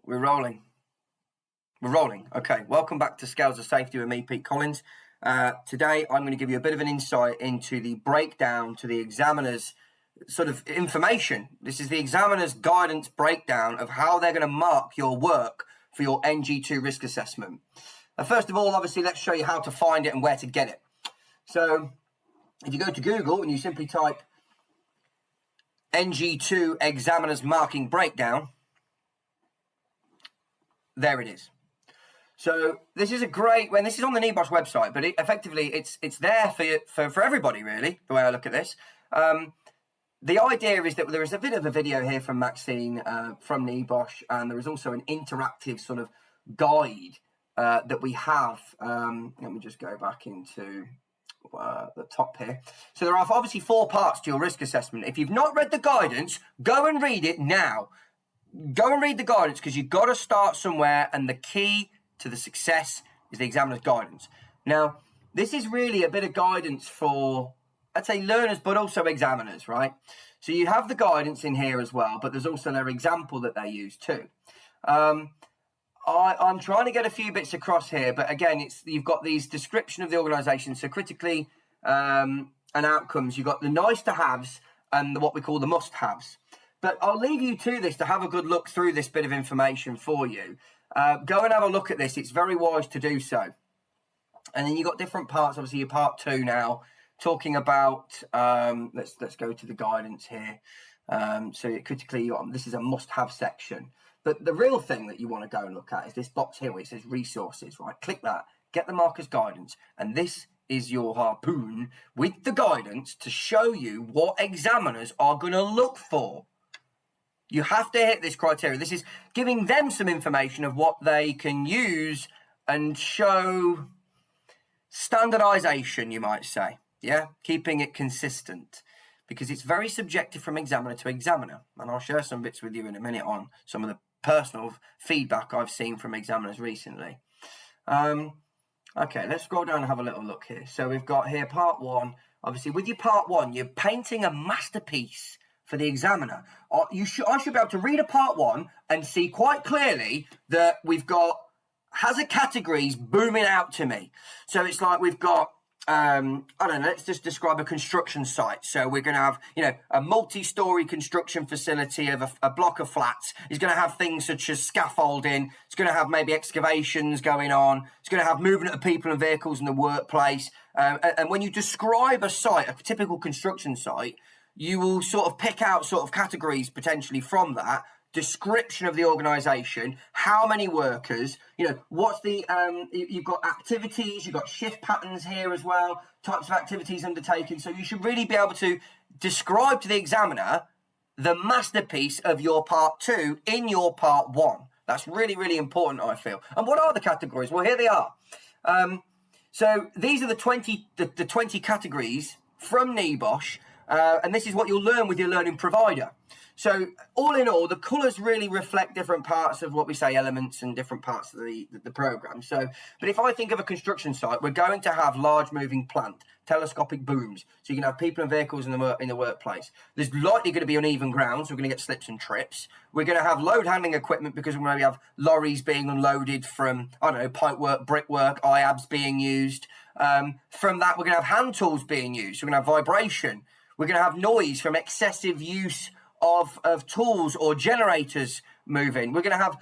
We're rolling. We're rolling. Okay, welcome back to Scales of Safety with me, Pete Collins. Today, I'm going to give you a bit of an insight into the breakdown to the examiner's sort of information. This is the examiner's guidance breakdown of how they're going to mark your work for your NG2 risk assessment. First of all, obviously, let's show you how to find it and where to get it. So, if you go to Google and you simply type NG2 examiner's marking breakdown, there it is. So this is a great, when this is on the NEBOSH website, but effectively it's there for everybody, really, the way I look at this. The idea is that there is a bit of a video here from Maxine from NEBOSH, and there is also an interactive sort of guide that we have. Let me just go back into the top here. So there are obviously 4 parts to your risk assessment. If you've not read the guidance, go and read it now. Go and read the guidance, because you've got to start somewhere, and the key to the success is the examiner's guidance. Now, this is really a bit of guidance for, I'd say, learners, but also examiners, right? So you have the guidance in here as well, but there's also their example that they use too. I'm trying to get a few bits across here, but again, you've got these description of the organisation, so critically and outcomes. You've got the nice to haves and what we call the must haves. But I'll leave you to this to have a good look through this bit of information for you. Go and have a look at this. It's very wise to do so. And then you've got different parts. Obviously, your part 2 now, talking about, let's go to the guidance here. So critically, this is a must-have section. But the real thing that you want to go and look at is this box here where it says resources, right? Click that, get the marker's guidance, and this is your harpoon with the guidance to show you what examiners are going to look for. You have to hit this criteria. This is giving them some information of what they can use and show standardization, you might say. Yeah, keeping it consistent, because it's very subjective from examiner to examiner. And I'll share some bits with you in a minute on some of the personal feedback I've seen from examiners recently. Okay, let's scroll down and have a little look here. So we've got here part 1. Obviously, with your part 1, you're painting a masterpiece for the examiner. I should be able to read a part 1 and see quite clearly that we've got hazard categories booming out to me. So it's like we've got, I don't know, let's just describe a construction site. So we're going to have, a multi-story construction facility of a block of flats. It's going to have things such as scaffolding. It's going to have maybe excavations going on. It's going to have movement of people and vehicles in the workplace. And when you describe a site, a typical construction site, you will sort of pick out sort of categories potentially from that. Description of the organisation, how many workers, what's the, you've got activities, you've got shift patterns here as well, types of activities undertaken. So you should really be able to describe to the examiner the masterpiece of your part 2 in your part 1. That's really, really important, I feel. And what are the categories? Well, here they are. So these are the 20 categories from NEBOSH. And this is what you'll learn with your learning provider. So all in all, the colours really reflect different parts of what we say elements and different parts of the programme. So, but if I think of a construction site, we're going to have large moving plant, telescopic booms. So you can have people and vehicles in the workplace. There's likely going to be uneven ground, so we're going to get slips and trips. We're going to have load handling equipment because we're going to have lorries being unloaded from, I don't know, pipe work, brickwork, IABs being used. From that, we're going to have hand tools being used. So we're going to have vibration. We're going to have noise from excessive use of tools or generators moving. We're going to have,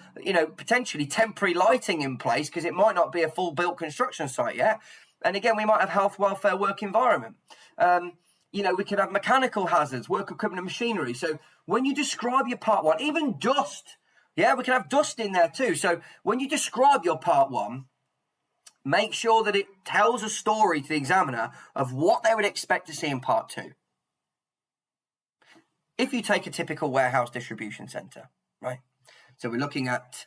potentially temporary lighting in place because it might not be a full built construction site yet. And again, we might have health, welfare, work environment. We could have mechanical hazards, work equipment and machinery. So when you describe your part 1, even dust, we can have dust in there too. So when you describe your part 1, make sure that it tells a story to the examiner of what they would expect to see in part 2. If you take a typical warehouse distribution center, right? So we're looking at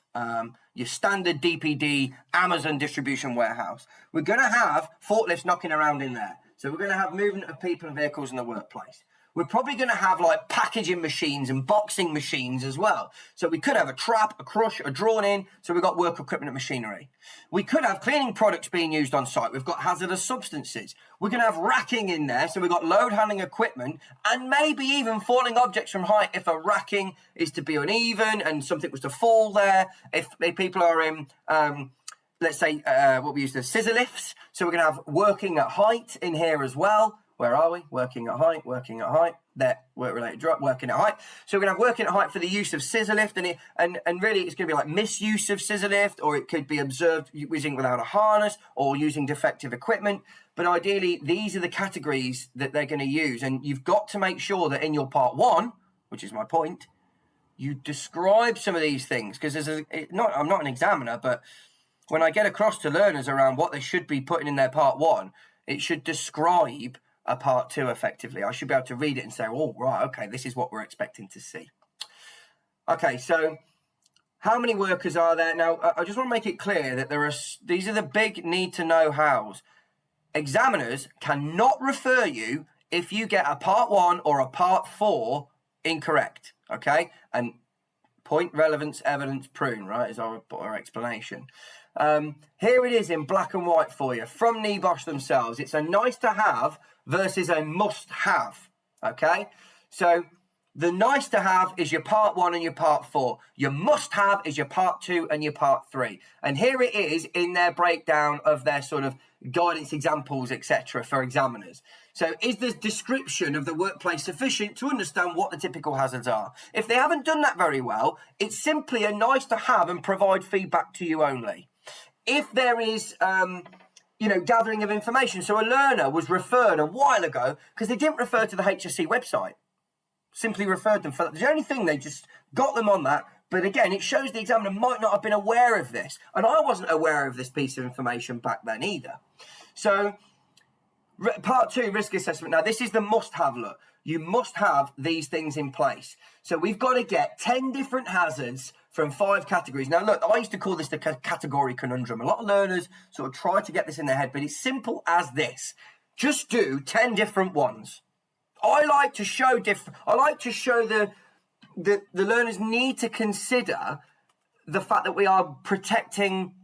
your standard DPD Amazon distribution warehouse. We're going to have forklifts knocking around in there. So we're going to have movement of people and vehicles in the workplace. we're probably going to have like packaging machines and boxing machines as well. So we could have a trap, a crush, a drawn in. So we've got work equipment and machinery. We could have cleaning products being used on site. We've got hazardous substances. We're going to have racking in there. So we've got load handling equipment and maybe even falling objects from height if a racking is to be uneven and something was to fall there. If people are in, let's say, what we use, the scissor lifts. So we're going to have working at height in here as well. Where are we? Working at height, working at height. There, work-related drop, working at height. So we're going to have working at height for the use of scissor lift, and really it's going to be like misuse of scissor lift, or it could be observed using without a harness or using defective equipment. But ideally, these are the categories that they're going to use, and you've got to make sure that in your part one, which is my point, you describe some of these things, because I'm not an examiner, but when I get across to learners around what they should be putting in their part one, it should describe a part two effectively. I should be able to read it and say, oh, right, okay, this is what we're expecting to see. Okay, so how many workers are there? Now, I just want to make it clear that these are the big need to know hows. Examiners cannot refer you if you get a part one or a part four incorrect, okay? And point, relevance, evidence, prune, right, is our explanation. Here it is in black and white for you from NEBOSH themselves. It's a nice to have versus a must have, okay? So the nice to have is your part one and your part four. Your must have is your part two and your part three. And here it is in their breakdown of their sort of guidance examples, etc. for examiners. So is the description of the workplace sufficient to understand what the typical hazards are? If they haven't done that very well, it's simply a nice to have and provide feedback to you only. If there is, gathering of information. So a learner was referred a while ago because they didn't refer to the HSC website. Simply referred them for that. The only thing, they just got them on that. But again, it shows the examiner might not have been aware of this. And I wasn't aware of this piece of information back then either. So part two, risk assessment. Now, this is the must-have look. You must have these things in place. So we've got to get 10 different hazards from 5 categories. Now, look, I used to call this the category conundrum. A lot of learners sort of try to get this in their head, but it's simple as this. Just do 10 different ones. I like to show the learners need to consider the fact that we are protecting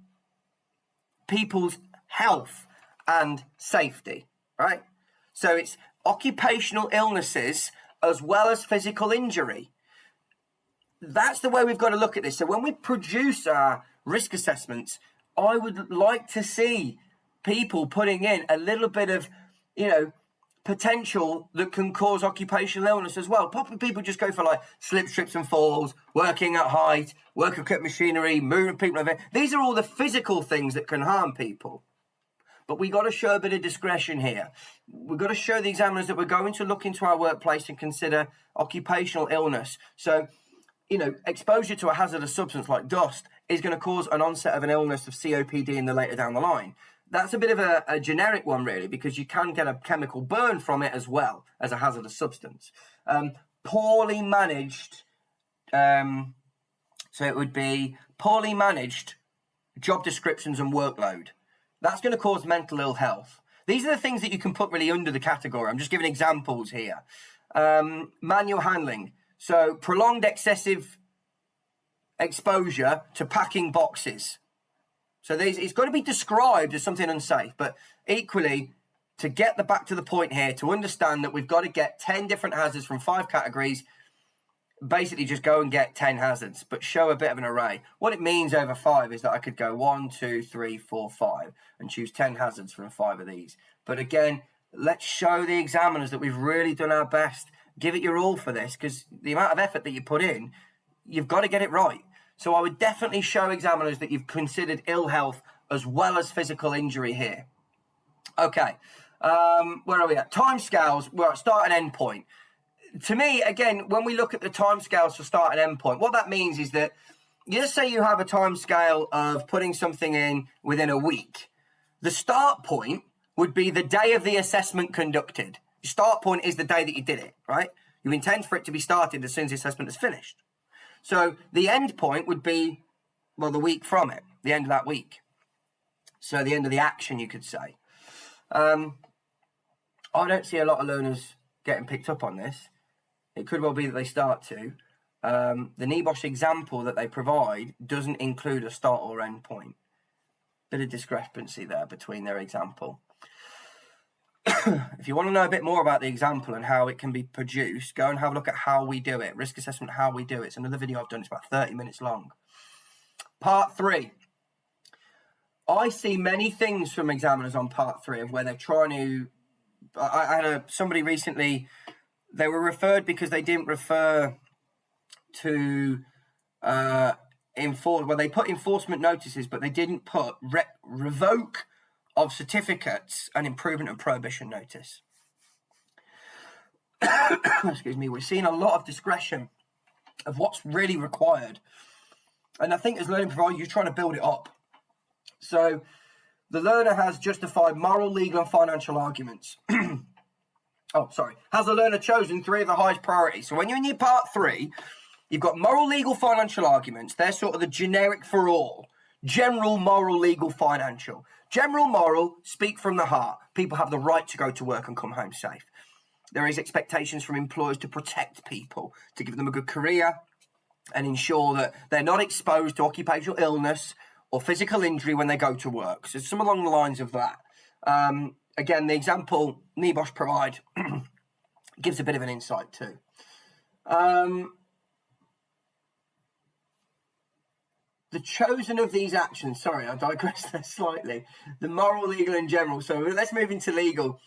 people's health and safety, right? So it's occupational illnesses as well as physical injury. That's the way we've got to look at this. So when we produce our risk assessments, I would like to see people putting in a little bit of, potential that can cause occupational illness as well. Probably people just go for like slips, trips and falls, working at height, work equipment machinery, moving people. These are all the physical things that can harm people. But we got to show a bit of discretion here. We've got to show the examiners that we're going to look into our workplace and consider occupational illness. So, exposure to a hazardous substance like dust is going to cause an onset of an illness of COPD in the later down the line. That's a bit of a generic one, really, because you can get a chemical burn from it as well as a hazardous substance. Poorly managed, so it would be poorly managed job descriptions and workload. That's going to cause mental ill health. These are the things that you can put really under the category. I'm just giving examples here. Manual handling. So prolonged excessive exposure to packing boxes. So it's got to be described as something unsafe, but equally, to get back to the point here, to understand that we've got to get 10 different hazards from 5 categories, basically just go and get 10 hazards, but show a bit of an array. What it means over 5 is that I could go 1, 2, 3, 4, 5 and choose 10 hazards from 5 of these. But again, let's show the examiners that we've really done our best. Give it your all for this, because the amount of effort that you put in, you've got to get it right. So I would definitely show examiners that you've considered ill health as well as physical injury here. Okay, where are we at? Timescales, we're at start and end point. To me, again, when we look at the timescales for start and end point, what that means is that, let's say you have a timescale of putting something in within a week. The start point would be the day of the assessment conducted. Your start point is the day that you did it, right? You intend for it to be started as soon as the assessment is finished. So the end point would be, well, the week from it, the end of that week. So the end of the action, you could say. I don't see a lot of learners getting picked up on this. It could well be that they start to. The NEBOSH example that they provide doesn't include a start or end point. Bit of discrepancy there between their example. If you want to know a bit more about the example and how it can be produced, go and have a look at how we do it. Risk assessment, how we do it. It's another video I've done. It's about 30 minutes long. Part 3. I see many things from examiners on part 3 of where they're trying to... I had somebody recently, they were referred because they didn't refer to enforce. Well, they put enforcement notices, but they didn't put revoke of certificates and improvement and prohibition notice. Excuse me. We're seeing a lot of discretion of what's really required. And I think as learning provider, you're trying to build it up. So the learner has justified moral, legal, and financial arguments. Has the learner chosen 3 of the highest priorities? So when you're in your part 3, you've got moral, legal, financial arguments. They're sort of the generic for all. General, moral, legal, financial. General moral, speak from the heart. People have the right to go to work and come home safe. There is expectations from employers to protect people, to give them a good career and ensure that they're not exposed to occupational illness or physical injury when they go to work. So some along the lines of that. Again, the example NEBOSH provide gives a bit of an insight too. The chosen of these actions, sorry, I digress there slightly. The moral, legal, and general. So let's move into legal.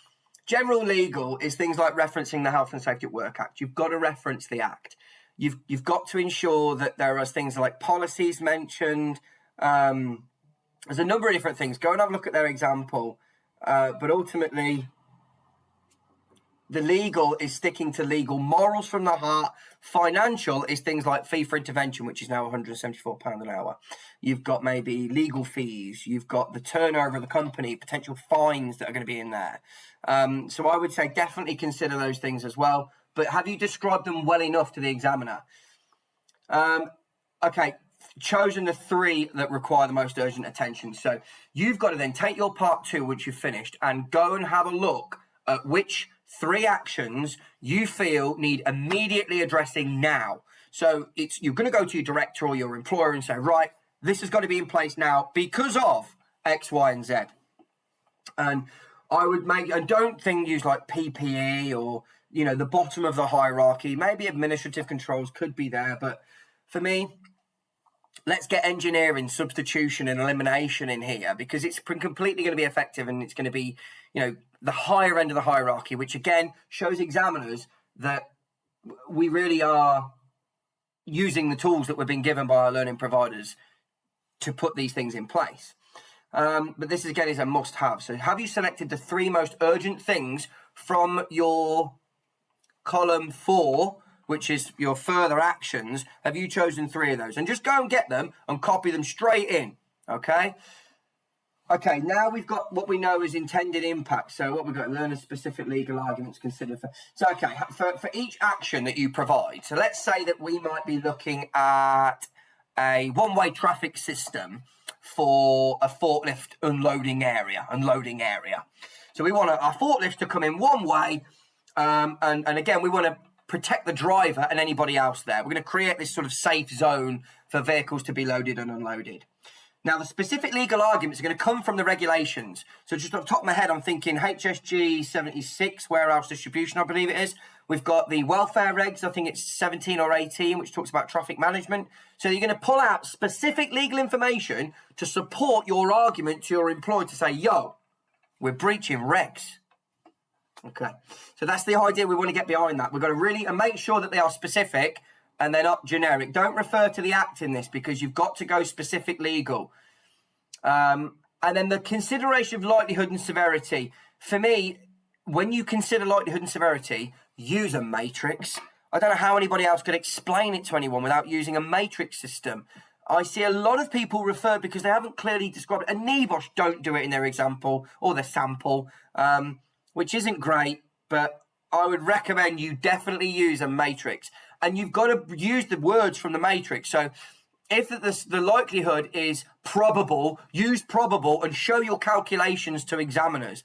General legal is things like referencing the Health and Safety at Work Act. You've got to reference the Act. You've got to ensure that there are things like policies mentioned. There's a number of different things. Go and have a look at their example. But ultimately, the legal is sticking to legal. Morals from the heart. Financial is things like fee for intervention, which is now £174 an hour. You've got maybe legal fees. You've got the turnover of the company, potential fines that are going to be in there. So I would say definitely consider those things as well. But have you described them well enough to the examiner? Okay, chosen the 3 that require the most urgent attention. So you've got to then take your part 2, which you've finished, and go and have a look at which 3 actions you feel need immediately addressing now. So you're going to go to your director or your employer and say, right, this has got to be in place now because of X, Y, and Z. And I would don't use like PPE or, the bottom of the hierarchy. Maybe administrative controls could be there. But for me, let's get engineering, substitution, and elimination in here because it's completely going to be effective and it's going to be, the higher end of the hierarchy, which again shows examiners that we really are using the tools that we're being given by our learning providers to put these things in place. But this again is a must-have. So have you selected the 3 most urgent things from your column 4, which is your further actions? Have you chosen 3 of those? And just go and get them and copy them straight in, okay? Okay, now we've got what we know is intended impact. So what we've got, learner-specific legal arguments considered for... So, okay, for each action that you provide, so let's say that we might be looking at a one-way traffic system for a forklift unloading area. So we want our forklifts to come in one way, and again, we want to protect the driver and anybody else there. We're going to create this sort of safe zone for vehicles to be loaded and unloaded. Now, the specific legal arguments are going to come from the regulations. So just off the top of my head, I'm thinking HSG 76, warehouse distribution, I believe it is. We've got the welfare regs, I think it's 17 or 18, which talks about traffic management. So you're going to pull out specific legal information to support your argument to your employer to say, yo, we're breaching regs. Okay, so that's the idea we want to get behind that. We've got to really make sure that they are specific and they're not generic. Don't refer to the Act in this because you've got to go specific legal. And then the consideration of likelihood and severity. For me, when you consider likelihood and severity, use a matrix. I don't know how anybody else could explain it to anyone without using a matrix system. I see a lot of people refer because they haven't clearly described it. And NEBOSH don't do it in their example or their sample, which isn't great, but I would recommend you definitely use a matrix. And you've got to use the words from the matrix. So if the likelihood is probable, use probable and show your calculations to examiners.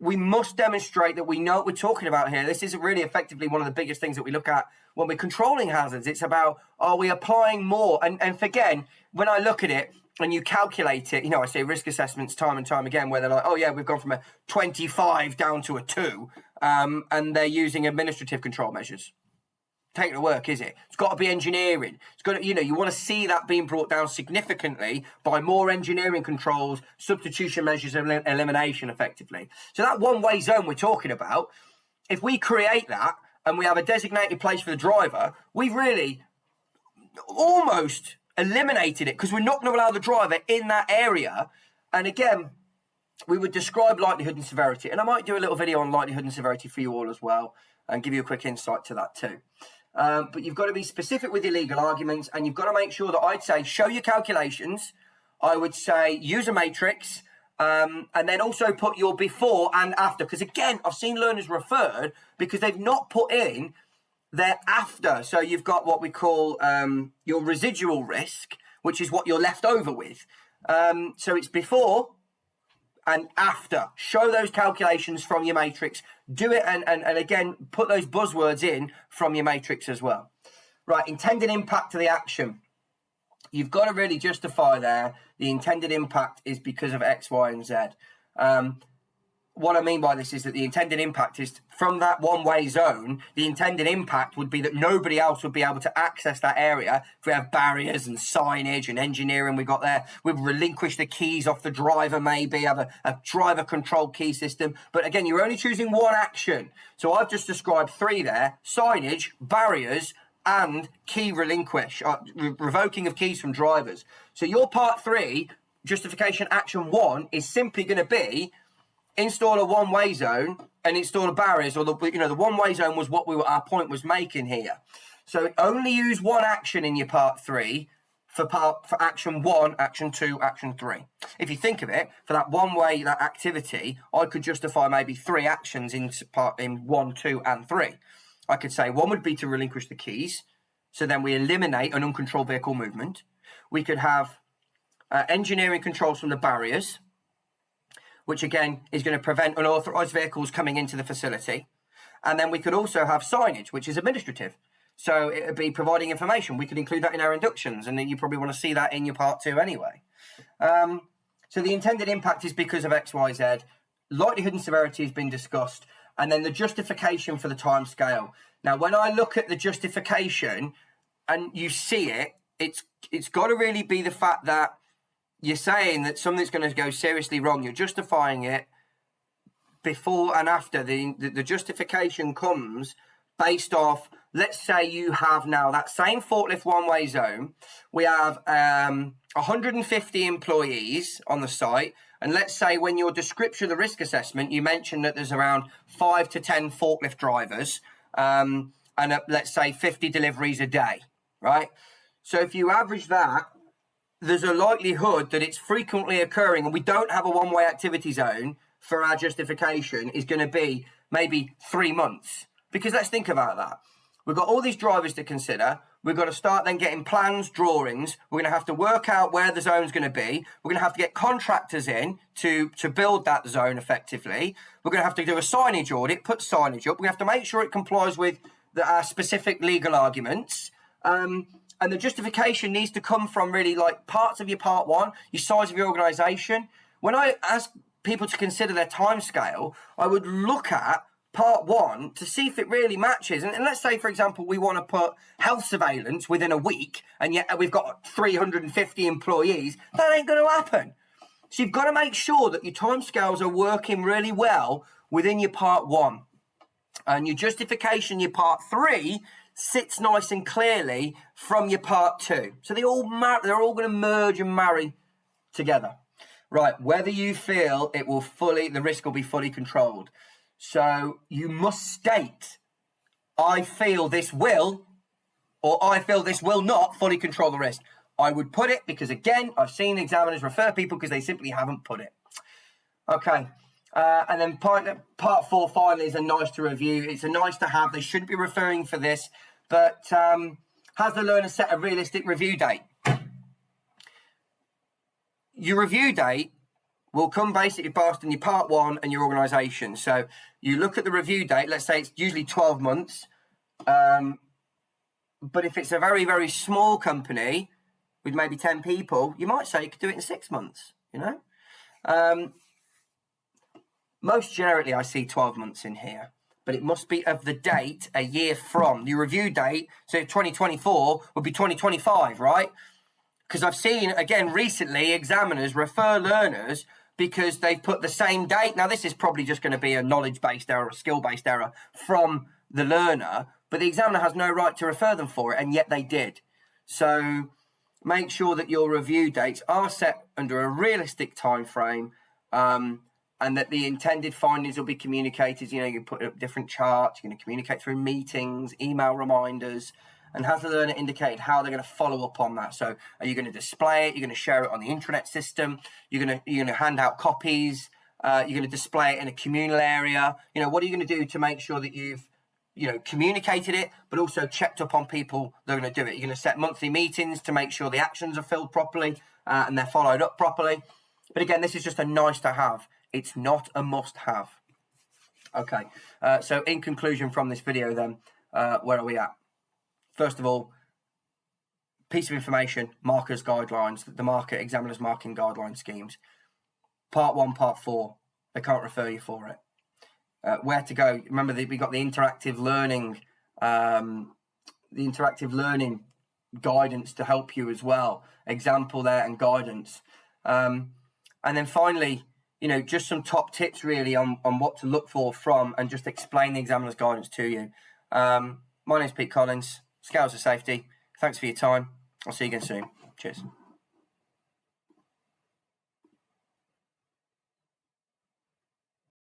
we must demonstrate that we know what we're talking about here. This is really effectively one of the biggest things that we look at when we're controlling hazards. It's about, are we applying more? And again, when I look at it and you calculate it, I say risk assessments time and time again, where they're like, oh yeah, we've gone from a 25 down to a 2, and they're using administrative control measures. Take it to work, is it? It's got to be engineering. It's got to, you want to see that being brought down significantly by more engineering controls, substitution measures, and elimination effectively. So that one-way zone we're talking about, if we create that and we have a designated place for the driver, we've really almost eliminated it, because we're not going to allow the driver in that area. And again, we would describe likelihood and severity. And I might do a little video on likelihood and severity for you all as well, and give you a quick insight to that too. But you've got to be specific with your legal arguments, and you've got to make sure that I'd say show your calculations. I would say use a matrix, and then also put your before and after. Because again, I've seen learners referred because they've not put in their after. So you've got what we call your residual risk, which is what you're left over with. So it's before and after. Show those calculations from your matrix. Do it and again, put those buzzwords in from your matrix as well. Right, intended impact to the action. You've got to really justify there the intended impact is because of X, Y, and Z. What I mean by this is that the intended impact is from that one-way zone, the intended impact would be that nobody else would be able to access that area. If we have barriers and signage and engineering we got there, we'd relinquish the keys off the driver, maybe have a driver control key system. But again, you're only choosing one action. So I've just described 3 there: signage, barriers, and key relinquish, revoking of keys from drivers. So your part 3, justification action 1, is simply going to be install a one-way zone and install a barriers, or the one-way zone was what our point was making here. So only use one action in your part 3 for action 1, action 2, action 3. If you think of it, for that one-way, that activity, I could justify maybe 3 actions in 1, 2, and 3. I could say 1 would be to relinquish the keys, so then we eliminate an uncontrolled vehicle movement. We could have engineering controls from the barriers, which again is going to prevent unauthorized vehicles coming into the facility. And then we could also have signage, which is administrative. So it would be providing information. We could include that in our inductions, and then you probably want to see that in your part 2 anyway. So the intended impact is because of X, Y, Z. Likelihood and severity has been discussed. And then the justification for the time scale. Now, when I look at the justification and you see it, it's got to really be the fact that you're saying that something's going to go seriously wrong. You're justifying it before and after. The justification comes based off, let's say you have now that same forklift one-way zone. We have 150 employees on the site. And let's say when your description of the risk assessment, you mentioned that there's around 5 to 10 forklift drivers and let's say 50 deliveries a day, right? So if you average that, there's a likelihood that it's frequently occurring, and we don't have a one-way activity zone for our justification is going to be maybe 3 months. Because let's think about that. We've got all these drivers to consider. We've got to start then getting plans, drawings. We're going to have to work out where the zone's going to be. We're going to have to get contractors in to build that zone effectively. We're going to have to do a signage audit, put signage up. We have to make sure it complies with our specific legal arguments. And the justification needs to come from really like parts of your part 1, your size of your organisation. When I ask people to consider their time scale, I would look at part 1 to see if it really matches. And let's say, for example, we want to put health surveillance within a week, and yet we've got 350 employees. That ain't going to happen. So you've got to make sure that your timescales are working really well within your part 1. And your justification, your part 3, sits nice and clearly from your part 2. So they're all going to merge and marry together. Right, whether you feel the risk will be fully controlled. So you must state, I feel this will, or I feel this will not fully control the risk. I would put it because, again, I've seen examiners refer people because they simply haven't put it. Okay, and then part 4 finally is a nice to review. It's a nice to have. They shouldn't be referring for this, but has the learner set a realistic review date? Your review date will come basically past in your part 1 and your organisation. So you look at the review date, let's say it's usually 12 months. But if it's a very, very small company with maybe 10 people, you might say you could do it in 6 months, you know. Most generically, I see 12 months in here, but it must be of the date a year from your review date. So 2024 would be 2025, right? Because I've seen, again, recently, examiners refer learners because they've put the same date. Now, this is probably just going to be a knowledge-based error, a skill-based error from the learner, but the examiner has no right to refer them for it, and yet they did. So make sure that your review dates are set under a realistic time frame, and that the intended findings will be communicated. You know, you put up different charts, you're going to communicate through meetings, email reminders, and has the learner indicated how they're going to follow up on that? So are you going to display it? You're going to share it on the intranet system? You're going to hand out copies? You're going to display it in a communal area? You know, what are you going to do to make sure that you've, you know, communicated it, but also checked up on people that are going to do it? You're going to set monthly meetings to make sure the actions are filled properly and they're followed up properly. But again, this is just a nice to have. It's not a must have. Okay, so in conclusion from this video then, where are we at? First of all, piece of information, markers guidelines, the examiners marking guideline schemes. Part 1, part 4, they can't refer you for it. Where to go? Remember that we got the interactive learning guidance to help you as well. Example there and guidance. And then finally, you know, just some top tips really on what to look for from, and just explain the examiner's guidance to you. My name's Pete Collins, Scouts of Safety. Thanks for your time. I'll see you again soon. Cheers.